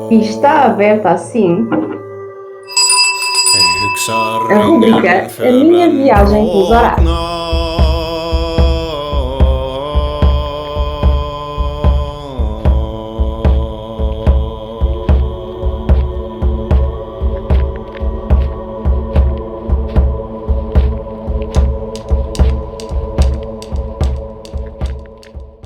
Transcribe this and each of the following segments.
E está aberta assim a rubrica A Minha Viagem pelos Oráculos.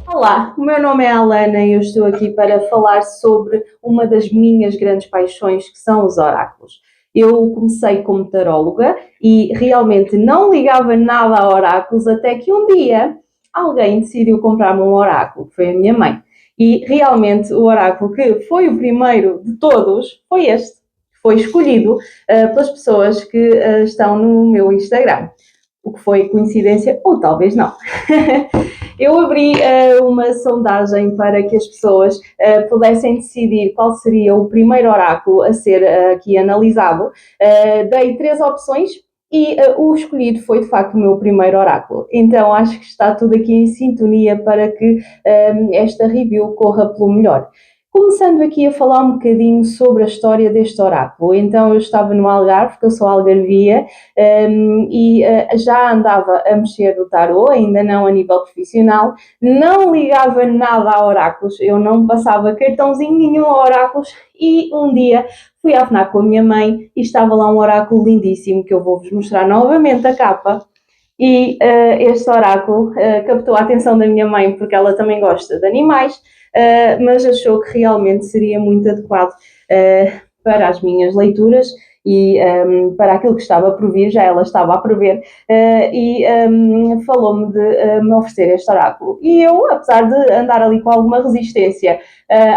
Olá, o meu nome é Alana e eu estou aqui para falar sobre uma das minhas grandes paixões, que são os oráculos. Eu comecei como taróloga e realmente não ligava nada a oráculos até que um dia alguém decidiu comprar-me um oráculo, que foi a minha mãe. E realmente o oráculo que foi o primeiro de todos foi este. Foi escolhido pelas pessoas que estão no meu Instagram. O que foi coincidência, ou talvez não. Eu abri uma sondagem para que as pessoas pudessem decidir qual seria o primeiro oráculo a ser aqui analisado. Dei 3 opções e o escolhido foi de facto o meu primeiro oráculo. Então acho que está tudo aqui em sintonia para que esta review corra pelo melhor. Começando aqui a falar um bocadinho sobre a história deste oráculo. Então eu estava no Algarve, porque eu sou algarvia, e já andava a mexer no tarô, ainda não a nível profissional, não ligava nada a oráculos, eu não passava cartãozinho nenhum a oráculos e um dia fui à FNAC com a minha mãe e estava lá um oráculo lindíssimo que eu vou-vos mostrar novamente a capa. E este oráculo captou a atenção da minha mãe porque ela também gosta de animais, mas achou que realmente seria muito adequado para as minhas leituras e para aquilo que estava por vir, já ela estava a prever, e falou-me de me oferecer este oráculo. E eu, apesar de andar ali com alguma resistência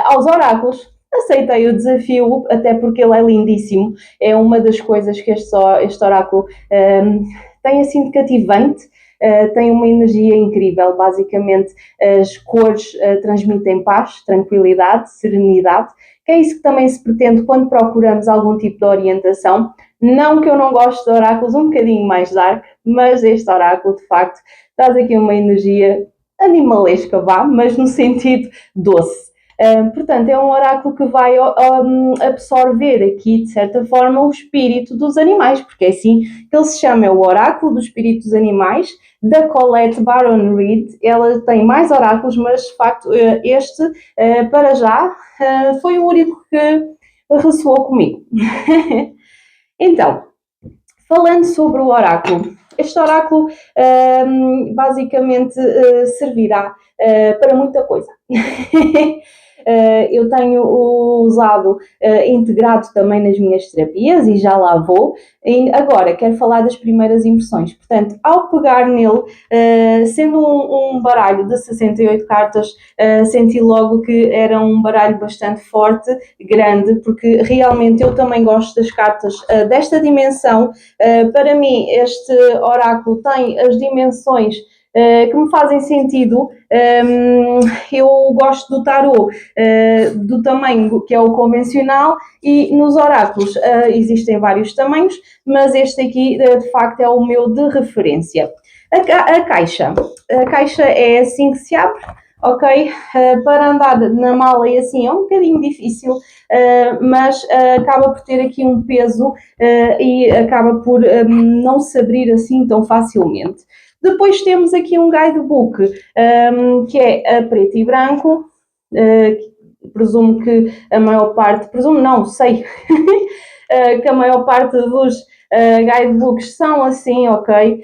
aos oráculos, aceitei o desafio, até porque ele é lindíssimo. É uma das coisas que este oráculo tem assim de cativante. Tem uma energia incrível, basicamente as cores transmitem paz, tranquilidade, serenidade, que é isso que também se pretende quando procuramos algum tipo de orientação. Não que eu não goste de oráculos um bocadinho mais dark, mas este oráculo de facto traz aqui uma energia animalesca, vá, mas no sentido doce. Portanto, é um oráculo que vai absorver aqui, de certa forma, o espírito dos animais, porque é assim que ele se chama, é o Oráculo do Espírito dos Animais, da Colette Baron Reid. Ela tem mais oráculos, mas de facto este, para já, foi o único que ressoou comigo. Então, falando sobre o oráculo, este oráculo basicamente servirá para muita coisa. Eu tenho usado integrado também nas minhas terapias e já lá vou. Agora, quero falar das primeiras impressões. Portanto, ao pegar nele, sendo um baralho de 68 cartas, senti logo que era um baralho bastante forte, grande, porque realmente eu também gosto das cartas desta dimensão. Para mim, este oráculo tem as dimensões que me fazem sentido. Eu gosto do tarô do tamanho que é o convencional, e nos oráculos existem vários tamanhos, mas este aqui de facto é o meu de referência. A caixa é assim que se abre. Ok, para andar na mala e assim é um bocadinho difícil, mas acaba por ter aqui um peso e acaba por não se abrir assim tão facilmente. Depois temos aqui um guidebook que é a preto e branco. Presumo que a maior parte, presumo não, sei, que a maior parte dos guidebooks são assim, ok?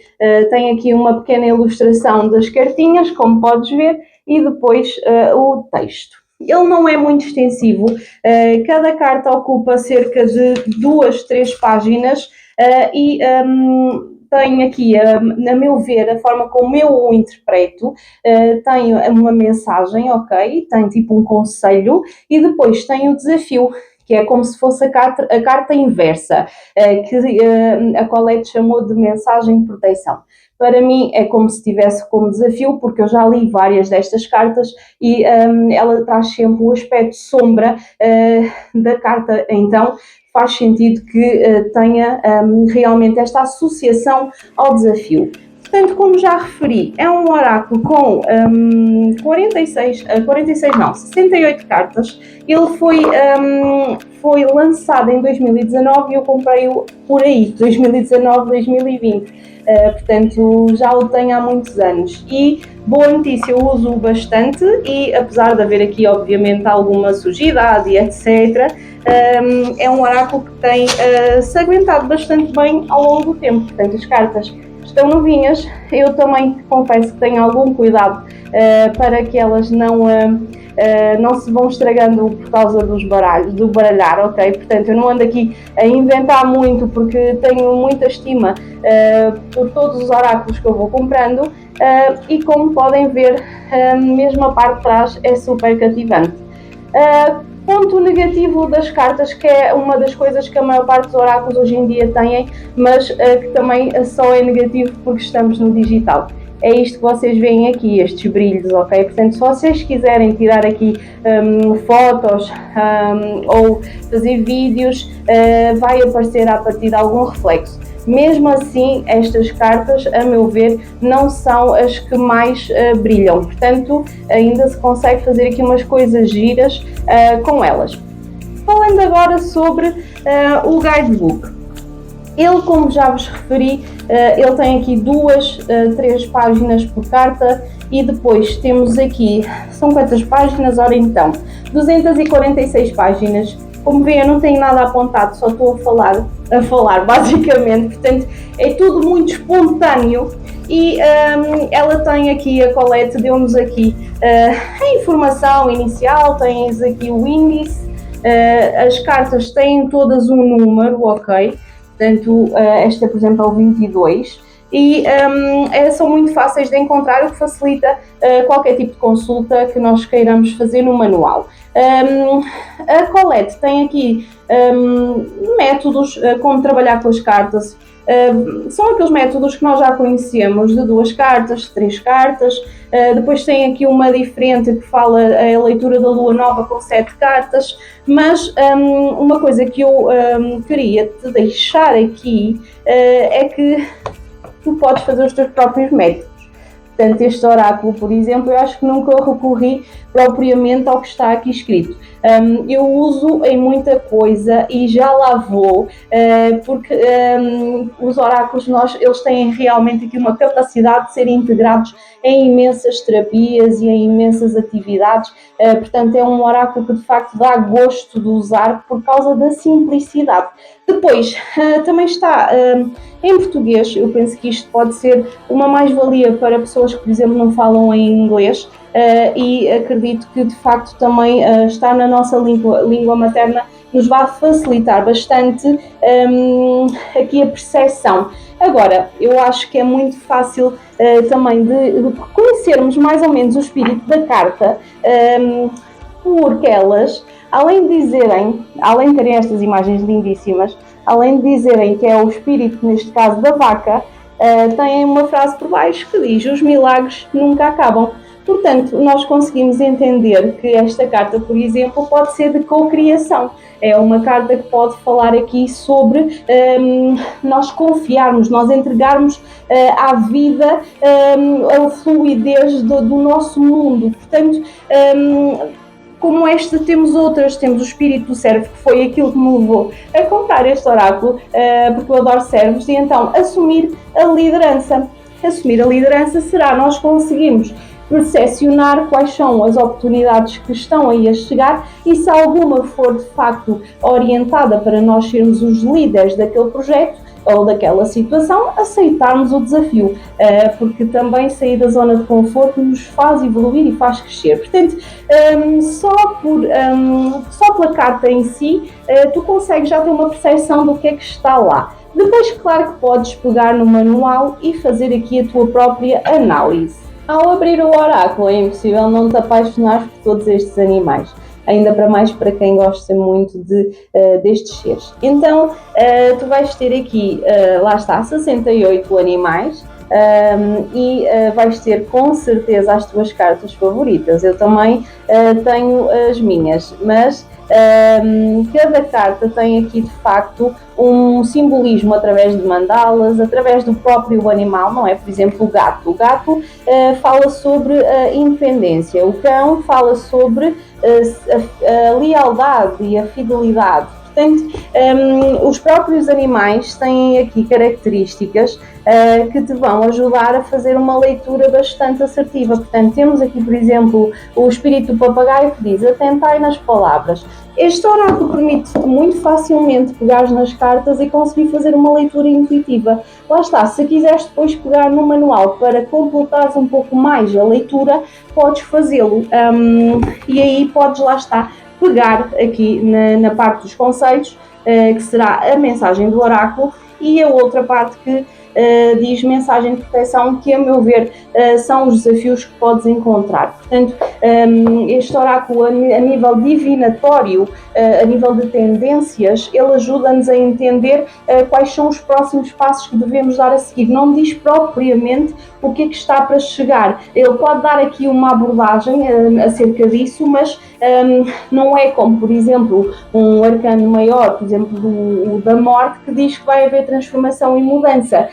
Tem aqui uma pequena ilustração das cartinhas, como podes ver, e depois o texto. Ele não é muito extensivo, cada carta ocupa cerca de 2-3 páginas e tenho aqui, a meu ver, a forma como eu o interpreto, tenho uma mensagem, ok? Tem tipo um conselho e depois tem o desafio, que é como se fosse a carta inversa, que a Colette chamou de mensagem de proteção. Para mim é como se tivesse como desafio, porque eu já li várias destas cartas e ela traz sempre o aspecto sombra da carta, então faz sentido que tenha realmente esta associação ao desafio. Portanto, como já referi, é um oráculo com 68 cartas. Ele foi lançado em 2019 e eu comprei-o por aí, 2019, 2020. Portanto, já o tenho há muitos anos. E, boa notícia, eu uso bastante e, apesar de haver aqui, obviamente, alguma sujidade e etc., é um oráculo que tem se aguentado bastante bem ao longo do tempo. Portanto, as cartas estão novinhas. Eu também confesso que tenho algum cuidado para que elas não se vão estragando por causa dos baralhos, do baralhar, ok? Portanto, eu não ando aqui a inventar muito porque tenho muita estima por todos os oráculos que eu vou comprando e, como podem ver, mesmo a parte de trás é super cativante. Ponto negativo das cartas, que é uma das coisas que a maior parte dos oráculos hoje em dia têm, mas que também só é negativo porque estamos no digital. É isto que vocês veem aqui, estes brilhos, ok? Portanto, se vocês quiserem tirar aqui fotos ou fazer vídeos, vai aparecer a partir de algum reflexo. Mesmo assim, estas cartas, a meu ver, não são as que mais brilham. Portanto, ainda se consegue fazer aqui umas coisas giras com elas. Falando agora sobre o guidebook. Ele, como já vos referi, ele tem aqui 3 páginas por carta e depois temos aqui, são quantas páginas? Ora então, 246 páginas. Como vêem, eu não tenho nada apontado, só estou a falar basicamente, portanto é tudo muito espontâneo e ela tem aqui, a Colette deu-nos aqui a informação inicial, tens aqui o índice, as cartas têm todas um número, ok? Portanto, esta, por exemplo, é o 22 e são muito fáceis de encontrar, o que facilita qualquer tipo de consulta que nós queiramos fazer no manual. A Colette tem aqui métodos como trabalhar com as cartas. São aqueles métodos que nós já conhecemos, de 2 cartas, 3 cartas. Depois tem aqui uma diferente que fala a leitura da lua nova com 7 cartas, mas uma coisa que eu queria te deixar aqui é que tu podes fazer os teus próprios métodos. Portanto, este oráculo, por exemplo, eu acho que nunca recorri propriamente ao que está aqui escrito. Eu uso em muita coisa e já lá vou, porque os oráculos, eles têm realmente aqui uma capacidade de serem integrados em imensas terapias e em imensas atividades. Portanto, é um oráculo que de facto dá gosto de usar por causa da simplicidade. Depois, também está em português. Eu penso que isto pode ser uma mais-valia para pessoas que, por exemplo, não falam em inglês e acredito que, de facto, também estar na nossa língua materna nos vai facilitar bastante aqui a percepção. Agora, eu acho que é muito fácil também de conhecermos mais ou menos o espírito da carta, porque elas, além de terem estas imagens lindíssimas, além de dizerem que é o espírito, neste caso da vaca, têm uma frase por baixo que diz: os milagres nunca acabam. Portanto, nós conseguimos entender que esta carta, por exemplo, pode ser de cocriação. É uma carta que pode falar aqui sobre nós confiarmos, nós entregarmos à vida a fluidez do nosso mundo. Portanto, como esta, temos outras, temos o espírito do servo, que foi aquilo que me levou a comprar este oráculo, porque eu adoro servos, e então assumir a liderança. Assumir a liderança será nós conseguirmos percepcionar quais são as oportunidades que estão aí a chegar e se alguma for de facto orientada para nós sermos os líderes daquele projeto ou daquela situação, aceitarmos o desafio, porque também sair da zona de conforto nos faz evoluir e faz crescer. Portanto, só pela carta em si, tu consegues já ter uma percepção do que é que está lá. Depois, claro que podes pegar no manual e fazer aqui a tua própria análise. Ao abrir o oráculo, é impossível não te apaixonar por todos estes animais. Ainda para mais para quem gosta muito destes seres. Então, tu vais ter aqui, lá está, 68 animais, e vais ter com certeza as tuas cartas favoritas. Eu também tenho as minhas, mas cada carta tem aqui de facto um simbolismo através de mandalas, através do próprio animal, não é? Por exemplo, o gato. O gato fala sobre a independência, o cão fala sobre a lealdade e a fidelidade. Portanto, os próprios animais têm aqui características que te vão ajudar a fazer uma leitura bastante assertiva. Portanto, temos aqui, por exemplo, o espírito do papagaio que diz: atentai nas palavras. Este oráculo permite-te muito facilmente pegar nas cartas e conseguir fazer uma leitura intuitiva. Lá está, se quiseres depois pegar no manual para completares um pouco mais a leitura, podes fazê-lo. E aí podes, lá está, pegar aqui na parte dos conselhos, que será a mensagem do oráculo, e a outra parte que diz mensagem de proteção, que a meu ver são os desafios que podes encontrar. Portanto, este oráculo a nível divinatório, a nível de tendências, ele ajuda-nos a entender quais são os próximos passos que devemos dar a seguir. Não diz propriamente o que é que está para chegar. Ele pode dar aqui uma abordagem acerca disso, mas não é como, por exemplo, um arcano maior, por exemplo, o da morte, que diz que vai haver transformação e mudança.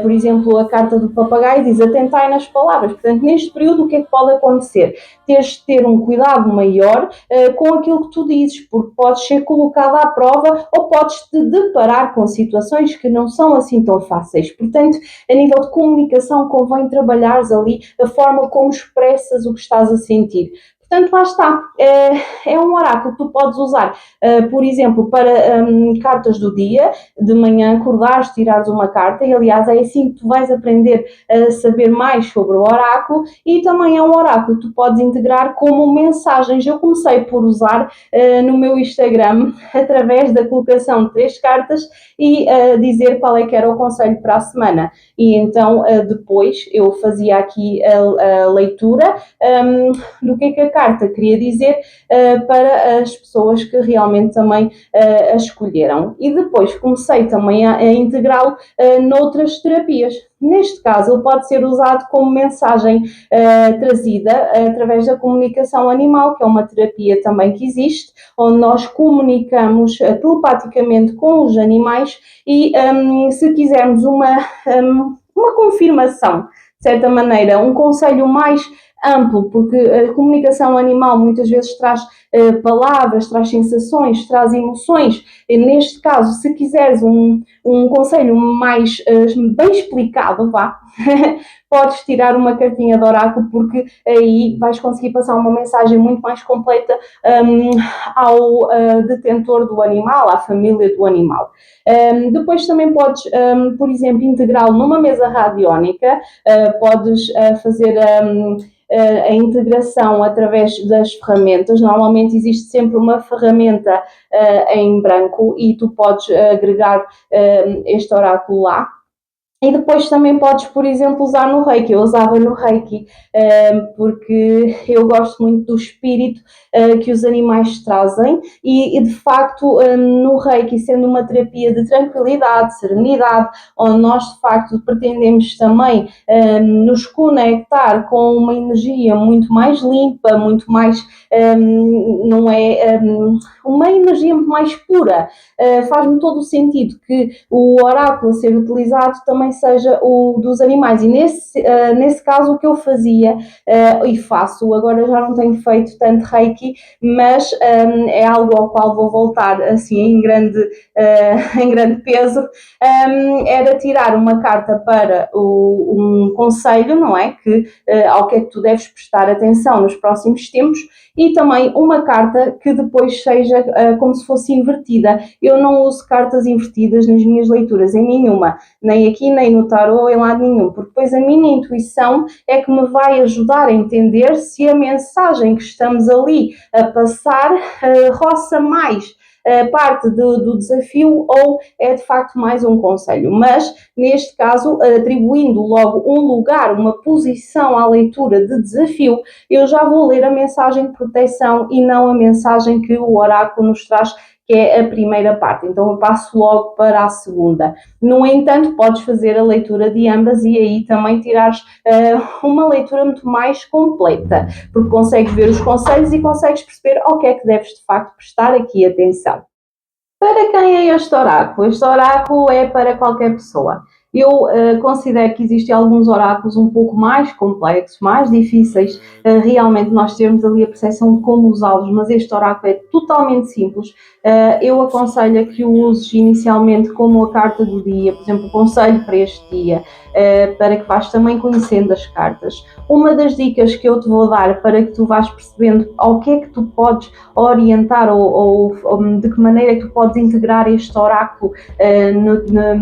Por exemplo, a carta do papagaio diz: atentai nas palavras. Portanto, neste período, o que é que pode acontecer? Tens de ter um cuidado maior com aquilo que tu dizes, porque podes ser colocado à prova ou podes te deparar com situações que não são assim tão fáceis. Portanto, a nível de comunicação, convém trabalhares ali a forma como expressas o que estás a sentir. Portanto, lá está, é um oráculo que tu podes usar, por exemplo, para cartas do dia, de manhã acordares, tirares uma carta, e aliás é assim que tu vais aprender a saber mais sobre o oráculo, e também é um oráculo que tu podes integrar como mensagens. Eu comecei por usar no meu Instagram, através da colocação de 3 cartas e dizer qual é que era o conselho para a semana. E então depois eu fazia aqui a leitura do que é que a carta queria dizer para as pessoas que realmente também a escolheram. E depois comecei também a integrá-lo noutras terapias. Neste caso, ele pode ser usado como mensagem trazida através da comunicação animal, que é uma terapia também que existe, onde nós comunicamos telepaticamente com os animais e, se quisermos uma confirmação, de certa maneira, um conselho mais amplo, porque a comunicação animal muitas vezes traz palavras, traz sensações, traz emoções. E neste caso, se quiseres um conselho mais bem explicado, vá, podes tirar uma cartinha de oráculo, porque aí vais conseguir passar uma mensagem muito mais completa ao detentor do animal, à família do animal. Depois também podes, por exemplo, integrá-lo numa mesa radiónica, podes fazer a integração através das ferramentas. Normalmente existe sempre uma ferramenta em branco e tu podes agregar este oráculo lá. E depois também podes, por exemplo, usar no Reiki. Eu usava no Reiki porque eu gosto muito do espírito que os animais trazem e de facto no Reiki, sendo uma terapia de tranquilidade, serenidade, onde nós de facto pretendemos também nos conectar com uma energia muito mais limpa, muito mais, não é, uma energia muito mais pura. Faz-me todo o sentido que o oráculo a ser utilizado também seja o dos animais, e nesse caso o que eu fazia e faço, agora já não tenho feito tanto Reiki, mas é algo ao qual vou voltar assim em grande peso, era tirar uma carta para um conselho, não é? Ao que é que tu deves prestar atenção nos próximos tempos, e também uma carta que depois seja como se fosse invertida. Eu não uso cartas invertidas nas minhas leituras, em nenhuma, nem aqui, nem no tarot, em lado nenhum, porque depois a minha intuição é que me vai ajudar a entender se a mensagem que estamos ali a passar roça mais parte do desafio ou é de facto mais um conselho. Mas, neste caso, atribuindo logo um lugar, uma posição à leitura de desafio, eu já vou ler a mensagem de proteção e não a mensagem que o oráculo nos traz, que é a primeira parte. Então eu passo logo para a segunda. No entanto, podes fazer a leitura de ambas e aí também tirares uma leitura muito mais completa, porque consegues ver os conselhos e consegues perceber ao que é que deves de facto prestar aqui atenção. Para quem é este oráculo? Este oráculo é para qualquer pessoa. Eu considero que existem alguns oráculos um pouco mais complexos, mais difíceis, realmente nós termos ali a percepção de como usá-los, mas este oráculo é totalmente simples. Eu aconselho a que o uses inicialmente como a carta do dia, por exemplo, o conselho para este dia, para que vás também conhecendo as cartas. Uma das dicas que eu te vou dar para que tu vás percebendo ao que é que tu podes orientar ou de que maneira é que tu podes integrar este oráculo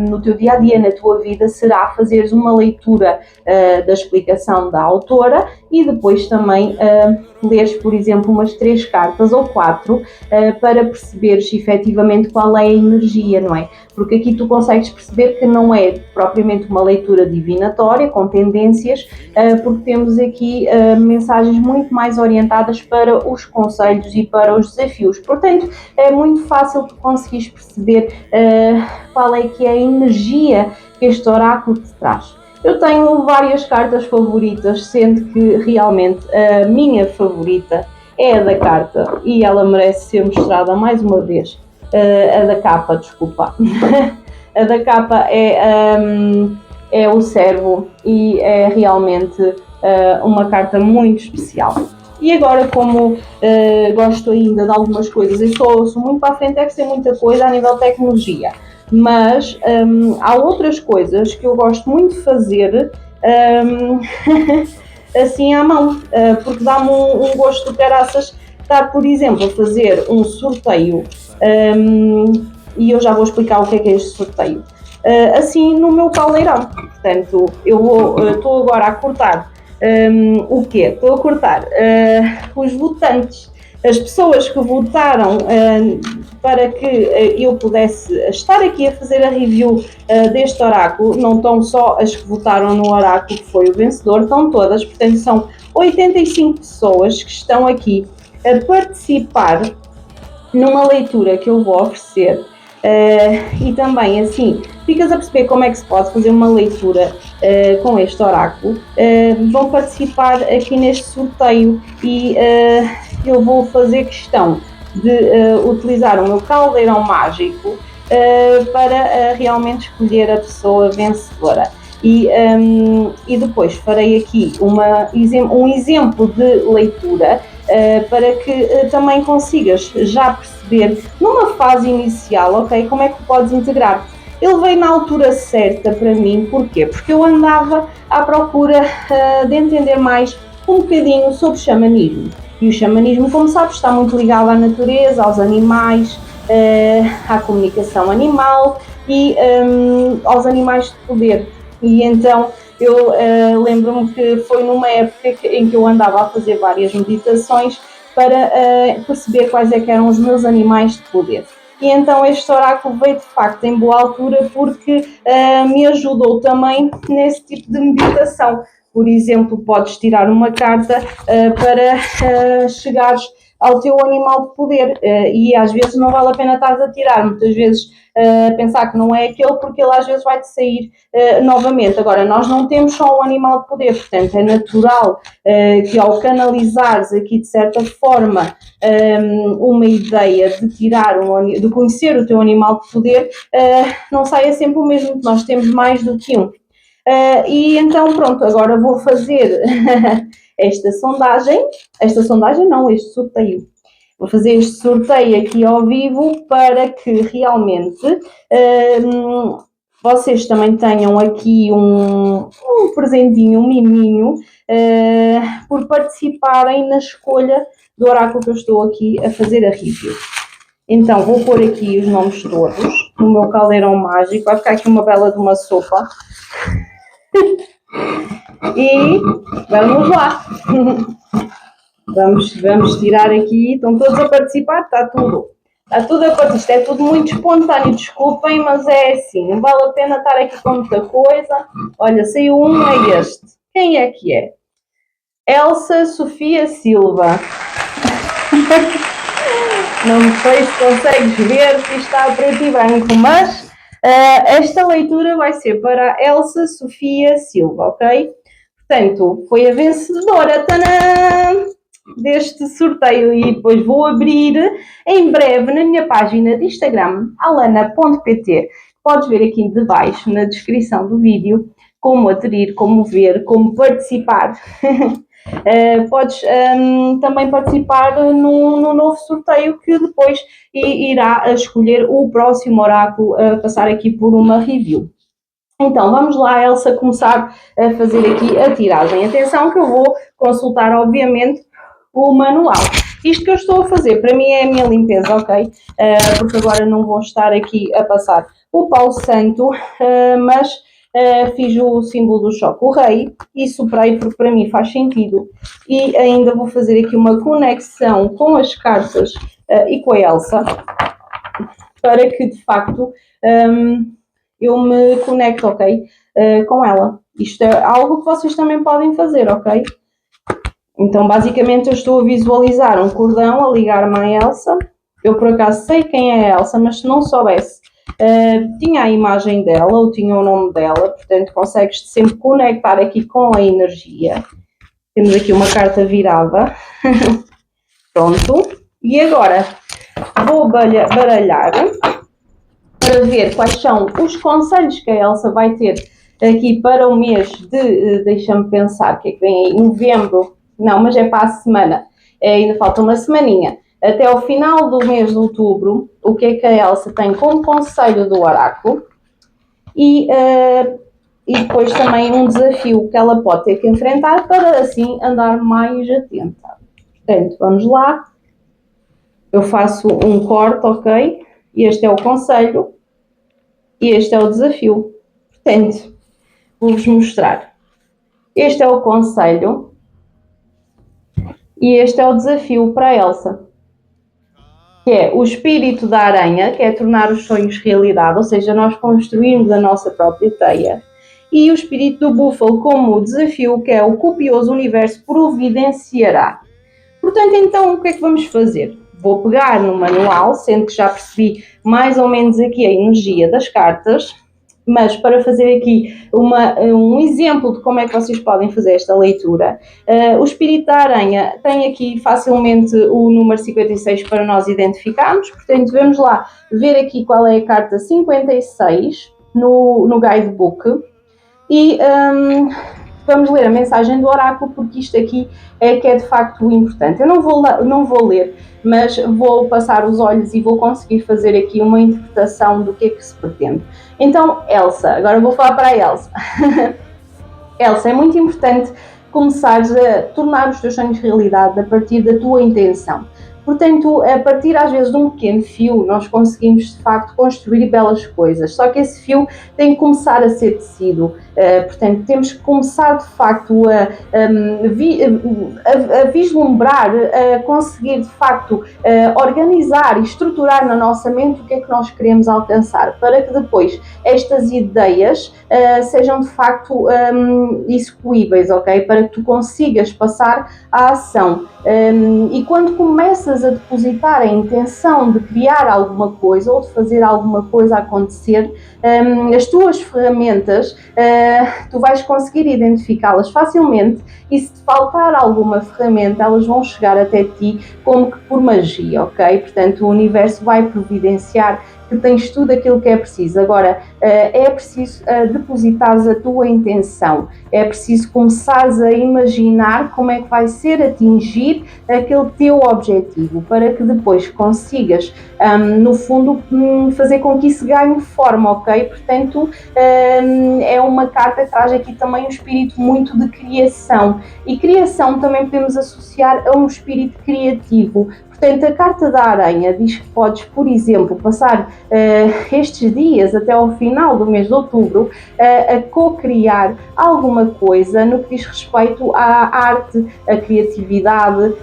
no teu dia-a-dia, na tua vida, será fazeres uma leitura da explicação da autora e depois também leres, por exemplo, umas 3 cartas ou 4 para perceberes efetivamente qual é a energia, não é? Porque aqui tu consegues perceber que não é propriamente uma leitura divinatória, com tendências, porque temos aqui mensagens muito mais orientadas para os conselhos e para os desafios. Portanto, é muito fácil tu conseguires perceber qual é que é a energia que este oráculo te traz. Eu tenho várias cartas favoritas, sendo que realmente a minha favorita é a da carta e ela merece ser mostrada mais uma vez. A da capa, desculpa. A da capa é o servo e é realmente uma carta muito especial. E agora, como gosto ainda de algumas coisas, eu sou muito para a frente, deve ser muita coisa a nível de tecnologia, mas há outras coisas que eu gosto muito de fazer assim à mão, porque dá-me um gosto de caraças estar, por exemplo, a fazer um sorteio, e eu já vou explicar o que é este sorteio, assim no meu caldeirão. Portanto, eu estou agora a cortar o quê? Estou a cortar os votantes, as pessoas que votaram para que eu pudesse estar aqui a fazer a review deste oráculo. Não estão só as que votaram no oráculo que foi o vencedor, estão todas, portanto são 85 pessoas que estão aqui a participar numa leitura que eu vou oferecer. E também assim ficas a perceber como é que se pode fazer uma leitura com este oráculo. Vão participar aqui neste sorteio e eu vou fazer questão de utilizar o meu caldeirão mágico para realmente escolher a pessoa vencedora. E depois farei aqui um exemplo de leitura para que também consigas já perceber numa fase inicial, ok, como é que podes integrar. Ele veio na altura certa para mim, porquê? Porque eu andava à procura de entender mais um bocadinho sobre xamanismo. E o xamanismo, como sabes, está muito ligado à natureza, aos animais, à comunicação animal e aos animais de poder. E então eu lembro-me que foi numa época em que eu andava a fazer várias meditações para perceber quais é que eram os meus animais de poder. E então este oráculo veio de facto em boa altura porque me ajudou também nesse tipo de meditação. Por exemplo, podes tirar uma carta para chegares ao teu animal de poder e às vezes não vale a pena estar a tirar, muitas vezes pensar que não é aquele porque ele às vezes vai-te sair novamente. Agora, nós não temos só um animal de poder, portanto é natural que ao canalizares aqui de certa forma uma ideia de tirar de conhecer o teu animal de poder, não saia sempre o mesmo, nós temos mais do que um. E então pronto, agora vou fazer este sorteio. Vou fazer este sorteio aqui ao vivo para que realmente vocês também tenham aqui um presentinho, um miminho, por participarem na escolha do oráculo que eu estou aqui a fazer a review. Então vou pôr aqui os nomes todos no meu caldeirão mágico, vai ficar aqui uma bela de uma sopa. E vamos lá. Vamos tirar aqui, estão todos a participar, está tudo a participar, isto é tudo muito espontâneo, desculpem, mas é assim, não vale a pena estar aqui com muita coisa. Olha, saiu um, é este. Quem é que é? Elsa Sofia Silva. Não sei se consegues ver que está preto e branco, mas esta leitura vai ser para a Elsa Sofia Silva, ok? Portanto, foi a vencedora, tadã, deste sorteio e depois vou abrir em breve na minha página de Instagram, alana.pt. Podes ver aqui de baixo na descrição do vídeo como aderir, como ver, como participar. Podes também participar no novo sorteio que depois irá escolher o próximo oráculo a passar aqui por uma review. Então, vamos lá, Elsa, começar a fazer aqui a tiragem. Atenção que eu vou consultar, obviamente, o manual. Isto que eu estou a fazer, para mim é a minha limpeza, ok? Porque agora não vou estar aqui a passar o pau santo, mas fiz o símbolo do choque, o rei, e soprei porque para mim faz sentido. E ainda vou fazer aqui uma conexão com as cartas e com a Elsa, para que de facto eu me conecto, ok? Com ela. Isto é algo que vocês também podem fazer, ok? Então, basicamente, eu estou a visualizar um cordão a ligar-me à Elsa. Eu, por acaso, sei quem é a Elsa, mas se não soubesse, tinha a imagem dela ou tinha o nome dela, portanto, consegues sempre conectar aqui com a energia. Temos aqui uma carta virada. Pronto. E agora, vou baralhar para ver quais são os conselhos que a Elsa vai ter aqui para o mês de, deixa-me pensar, o que é que vem aí, novembro, não, mas é para a semana, ainda falta uma semaninha, até ao final do mês de outubro, o que é que a Elsa tem como conselho do oráculo e depois também um desafio que ela pode ter que enfrentar para assim andar mais atenta. Portanto, vamos lá, eu faço um corte, ok? Este é o conselho e este é o desafio. Portanto, vou-vos mostrar. Este é o conselho e este é o desafio para a Elsa, que é o espírito da aranha, que é tornar os sonhos realidade, ou seja, nós construirmos a nossa própria teia, e o espírito do búfalo como desafio, que é o copioso universo providenciará. Portanto, então, o que é que vamos fazer? Vou pegar no manual, sendo que já percebi mais ou menos aqui a energia das cartas, mas para fazer aqui um exemplo de como é que vocês podem fazer esta leitura, o espírito da aranha tem aqui facilmente o número 56 para nós identificarmos, portanto vamos lá ver aqui qual é a carta 56 no guidebook e vamos ler a mensagem do oráculo, porque isto aqui é que é de facto importante. Eu não vou ler, mas vou passar os olhos e vou conseguir fazer aqui uma interpretação do que é que se pretende. Então, Elsa, agora vou falar para a Elsa. Elsa, é muito importante começares a tornar os teus sonhos realidade a partir da tua intenção. Portanto, a partir às vezes de um pequeno fio, nós conseguimos de facto construir belas coisas. Só que esse fio tem que começar a ser tecido. Portanto, temos que começar de facto a vislumbrar, a conseguir de facto organizar e estruturar na nossa mente o que é que nós queremos alcançar, para que depois estas ideias sejam de facto execuíveis, ok? Para que tu consigas passar à ação. E quando começas a depositar a intenção de criar alguma coisa ou de fazer alguma coisa acontecer, as tuas ferramentas, tu vais conseguir identificá-las facilmente e se te faltar alguma ferramenta, elas vão chegar até ti como que por magia, ok? Portanto, o universo vai providenciar que tens tudo aquilo que é preciso. Agora, é preciso depositares a tua intenção, é preciso começares a imaginar como é que vai ser atingir aquele teu objetivo, para que depois consigas, no fundo, fazer com que isso ganhe forma, ok? Portanto, é uma carta que traz aqui também um espírito muito de criação, e criação também podemos associar a um espírito criativo. Portanto, a carta da aranha diz que podes, por exemplo, passar estes dias até ao final do mês de outubro a co-criar alguma coisa no que diz respeito à arte, à criatividade,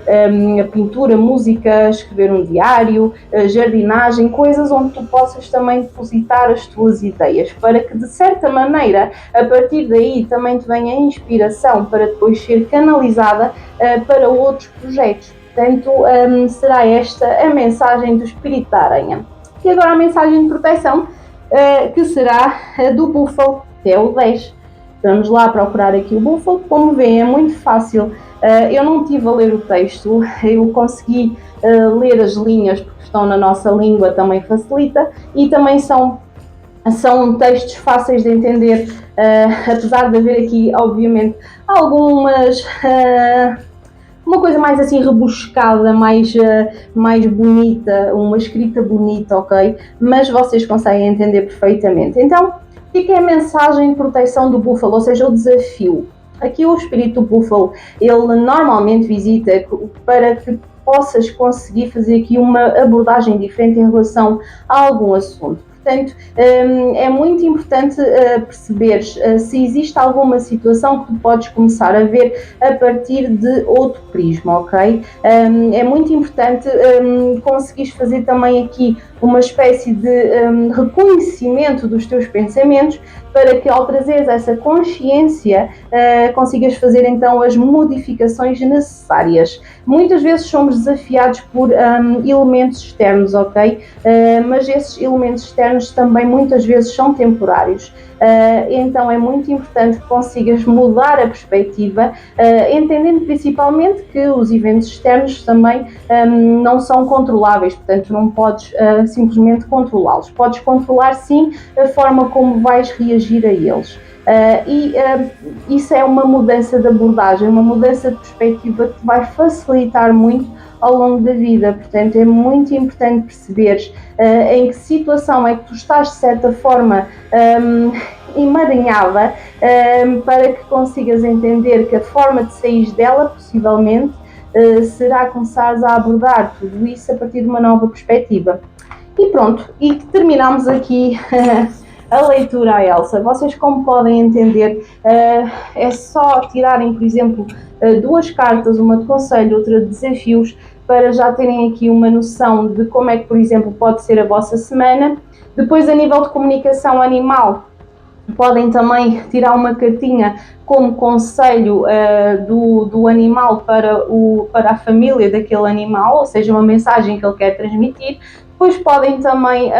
a pintura, música, escrever um diário, jardinagem, coisas onde tu possas também depositar as tuas ideias, para que de certa maneira, a partir daí também te venha a inspiração para depois ser canalizada para outros projetos. portanto será esta a mensagem do espírito da aranha. E agora a mensagem de proteção, que será a do búfalo, que é o 10. Vamos lá procurar aqui o búfalo. Como veem, é muito fácil. Eu não tive a ler o texto, eu consegui ler as linhas porque estão na nossa língua, também facilita, e também são textos fáceis de entender, apesar de haver aqui, obviamente, algumas... uma coisa mais assim rebuscada, mais bonita, uma escrita bonita, ok? Mas vocês conseguem entender perfeitamente. Então, o que é a mensagem de proteção do búfalo, ou seja, o desafio? Aqui o espírito do búfalo, ele normalmente visita para que possas conseguir fazer aqui uma abordagem diferente em relação a algum assunto. Portanto, é muito importante perceberes se existe alguma situação que tu podes começar a ver a partir de outro prisma, ok? É muito importante conseguires fazer também aqui uma espécie de reconhecimento dos teus pensamentos, para que ao trazeres essa consciência consigas fazer então as modificações necessárias. Muitas vezes somos desafiados por elementos externos, ok? Mas esses elementos externos também muitas vezes são temporários. Então é muito importante que consigas mudar a perspectiva, entendendo principalmente que os eventos externos também não são controláveis, portanto não podes simplesmente controlá-los. Podes controlar sim a forma como vais reagir a eles. Isso é uma mudança de abordagem, uma mudança de perspectiva que te vai facilitar muito ao longo da vida. Portanto, é muito importante perceberes em que situação é que tu estás, de certa forma, emaranhada, para que consigas entender que a forma de sair dela, possivelmente, será começares a abordar tudo isso a partir de uma nova perspectiva. E pronto, e terminamos aqui a leitura à Elsa. Vocês, como podem entender, é só tirarem, por exemplo, duas cartas, uma de conselho, outra de desafios, para já terem aqui uma noção de como é que, por exemplo, pode ser a vossa semana. Depois, a nível de comunicação animal, podem também tirar uma cartinha como conselho do animal para a família daquele animal, ou seja, uma mensagem que ele quer transmitir. Depois podem também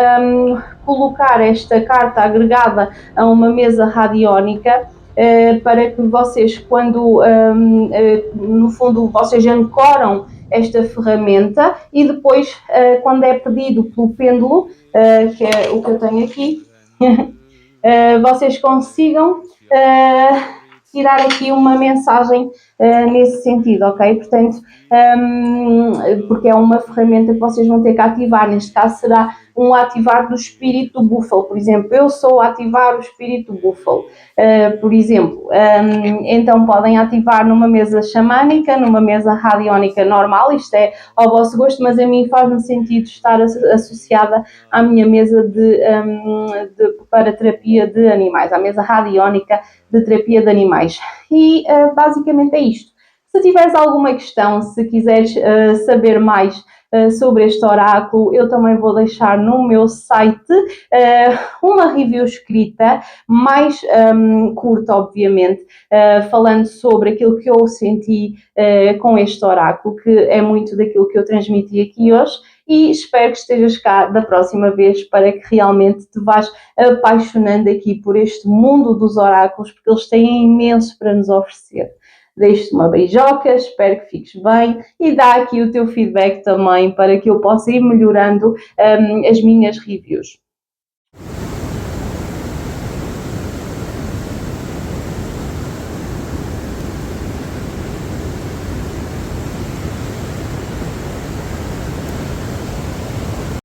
colocar esta carta agregada a uma mesa radiónica, para que vocês, quando no fundo vocês ancoram esta ferramenta, e depois quando é pedido pelo pêndulo, que é o que eu tenho aqui, vocês consigam tirar aqui uma mensagem nesse sentido, ok? Portanto, porque é uma ferramenta que vocês vão ter que ativar. Neste caso será um ativar do espírito do búfalo. Por exemplo, eu sou a ativar o espírito do búfalo, por exemplo. Então podem ativar numa mesa xamânica, numa mesa radiónica normal, isto é ao vosso gosto, mas a mim faz-me sentido estar associada à minha mesa para terapia de animais, à mesa radiónica de terapia de animais. E basicamente é isto. Se tiveres alguma questão, se quiseres saber mais sobre este oráculo, eu também vou deixar no meu site uma review escrita, mais curta, obviamente, falando sobre aquilo que eu senti com este oráculo, que é muito daquilo que eu transmiti aqui hoje. E espero que estejas cá da próxima vez, para que realmente te vás apaixonando aqui por este mundo dos oráculos, porque eles têm imenso para nos oferecer. Deixo-te uma beijoca, espero que fiques bem e dá aqui o teu feedback também, para que eu possa ir melhorando as minhas reviews.